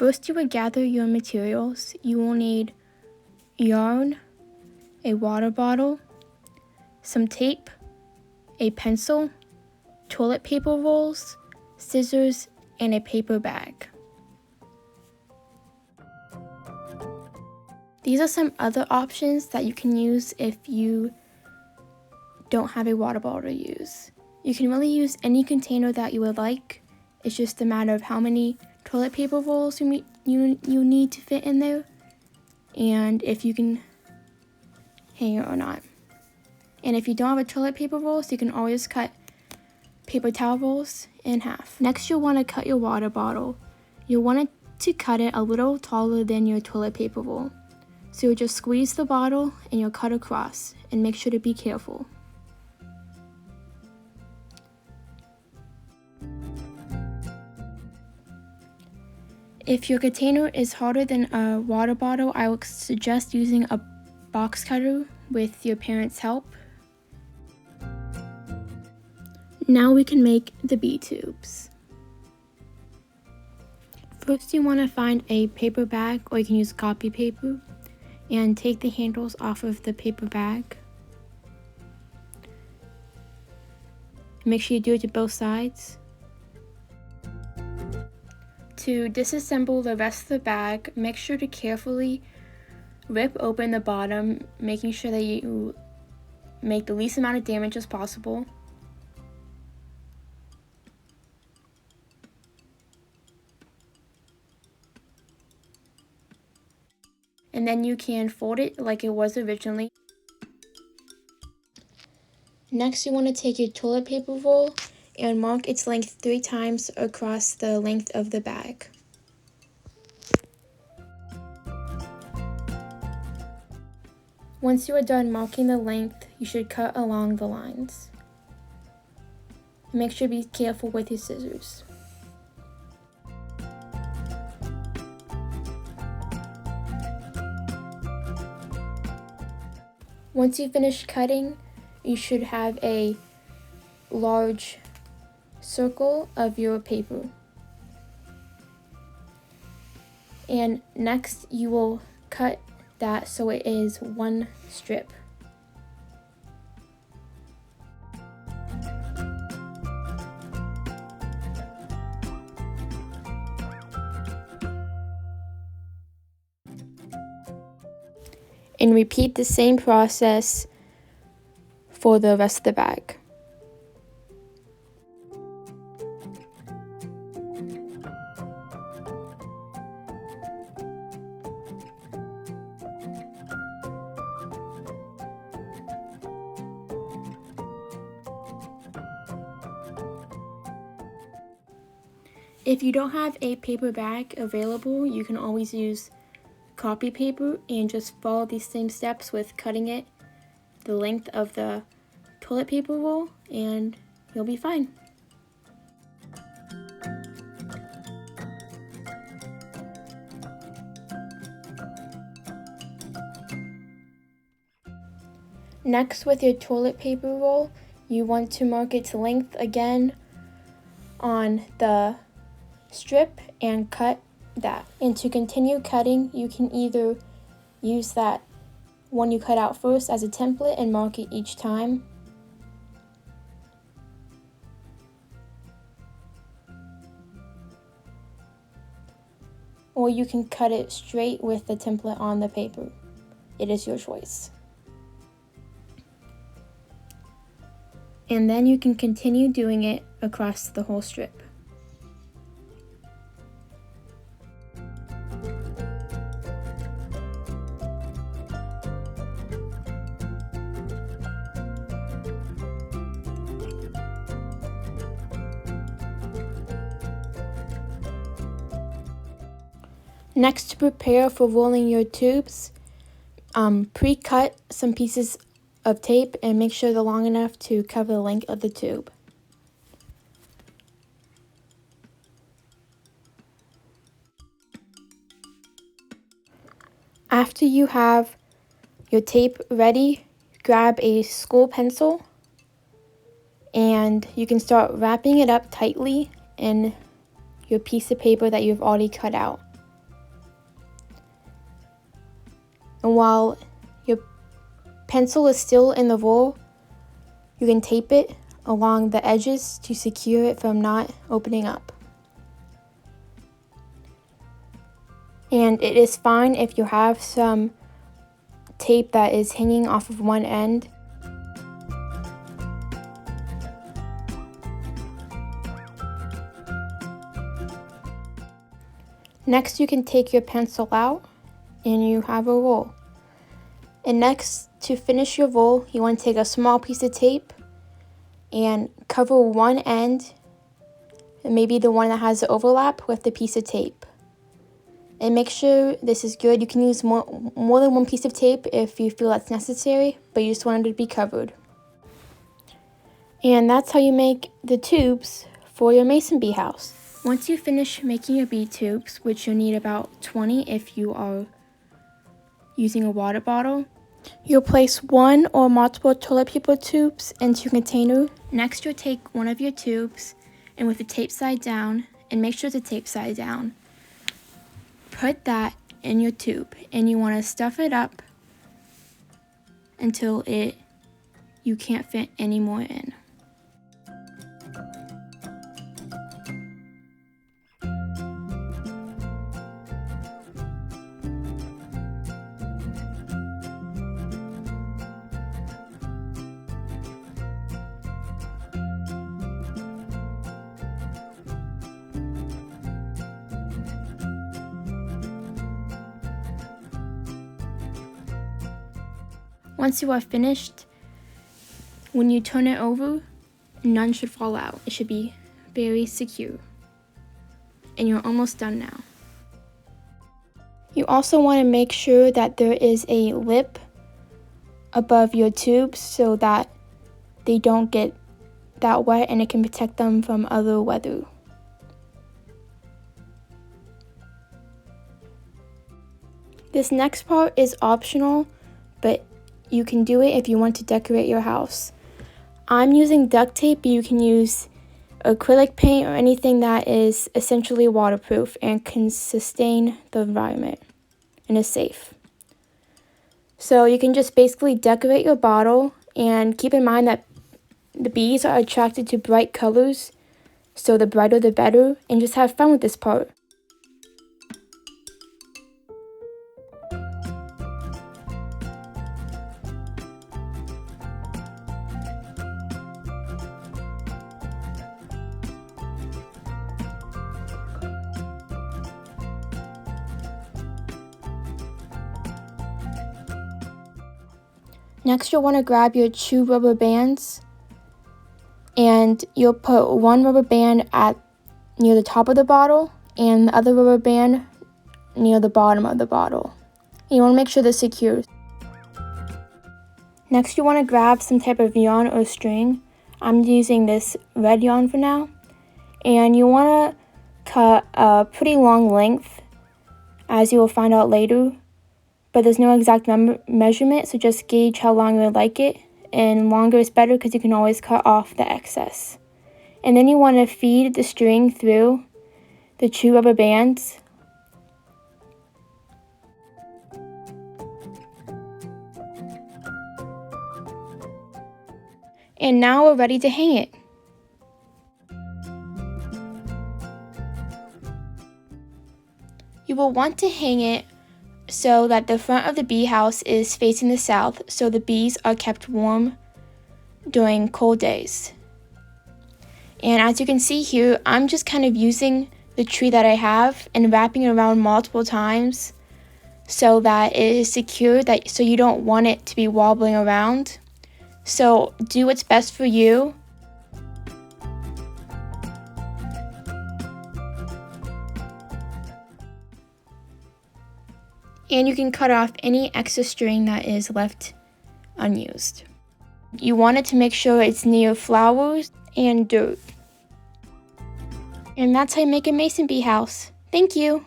First, you would gather your materials. You will need yarn, a water bottle, some tape, a pencil, toilet paper rolls, scissors, and a paper bag. These are some other options that you can use if you don't have a water bottle to use. You can really use any container that you would like. It's just a matter of how many toilet paper rolls you need to fit in there, and if you can hang it or not. And if you don't have a toilet paper roll, so you can always cut paper towel rolls in half. Next, you'll want to cut your water bottle. You'll want to cut it a little taller than your toilet paper roll. So you'll just squeeze the bottle and you'll cut across, and make sure to be careful. If your container is harder than a water bottle, I would suggest using a box cutter with your parents' help. Now we can make the bee tubes. First, you want to find a paper bag, or you can use copy paper, and take the handles off of the paper bag. Make sure you do it to both sides. To disassemble the rest of the bag, make sure to carefully rip open the bottom, making sure that you make the least amount of damage as possible. And then you can fold it like it was originally. Next, you want to take your toilet paper roll and mark its length 3 times across the length of the bag. Once you are done marking the length, you should cut along the lines. Make sure to be careful with your scissors. Once you finish cutting, you should have a large circle of your paper. And next you will cut that so it is one strip. And repeat the same process for the rest of the bag. If you don't have a paper bag available, you can always use copy paper and just follow these same steps with cutting it the length of the toilet paper roll, and you'll be fine. Next, with your toilet paper roll, you want to mark its length again on the strip and cut that. And to continue cutting, you can either use that one you cut out first as a template and mark it each time, or you can cut it straight with the template on the paper. It is your choice. And then you can continue doing it across the whole strip. Next, to prepare for rolling your tubes, pre-cut some pieces of tape and make sure they're long enough to cover the length of the tube. After you have your tape ready, grab a school pencil and you can start wrapping it up tightly in your piece of paper that you've already cut out. And while your pencil is still in the roll, you can tape it along the edges to secure it from not opening up. And it is fine if you have some tape that is hanging off of one end. Next, you can take your pencil out and you have a roll. And next, to finish your roll, you want to take a small piece of tape and cover one end, and maybe the one that has the overlap, with the piece of tape. And make sure this is good. You can use more than one piece of tape if you feel that's necessary, but you just want it to be covered. And that's how you make the tubes for your mason bee house. Once you finish making your bee tubes, which you'll need about 20 if you are using a water bottle, you'll place one or multiple toilet paper tubes into a container. Next, you'll take one of your tubes, and with the tape side down, and make sure the tape side down, put that in your tube, and you want to stuff it up until you can't fit any more in. Once you are finished, when you turn it over, none should fall out. It should be very secure. And you're almost done now. You also want to make sure that there is a lip above your tubes so that they don't get that wet and it can protect them from other weather. This next part is optional, but you can do it if you want to decorate your house. I'm using duct tape, but you can use acrylic paint or anything that is essentially waterproof and can sustain the environment and is safe. So you can just basically decorate your bottle, and keep in mind that the bees are attracted to bright colors, so the brighter the better, and just have fun with this part. Next, you'll want to grab your 2 rubber bands, and you'll put one rubber band near the top of the bottle and the other rubber band near the bottom of the bottle. And you want to make sure they're secure. Next, you want to grab some type of yarn or string. I'm using this red yarn for now. And you want to cut a pretty long length, as you will find out later. But there's no exact measurement, so just gauge how long you would like it. And longer is better because you can always cut off the excess. And then you want to feed the string through the 2 rubber bands. And now we're ready to hang it. You will want to hang it so that the front of the bee house is facing the south, so the bees are kept warm during cold days. And as you can see here, I'm just kind of using the tree that I have and wrapping it around multiple times so that it is secure, so you don't want it to be wobbling around. So do what's best for you. And you can cut off any extra string that is left unused. You want it to make sure it's near flowers and dirt. And that's how you make a mason bee house. Thank you!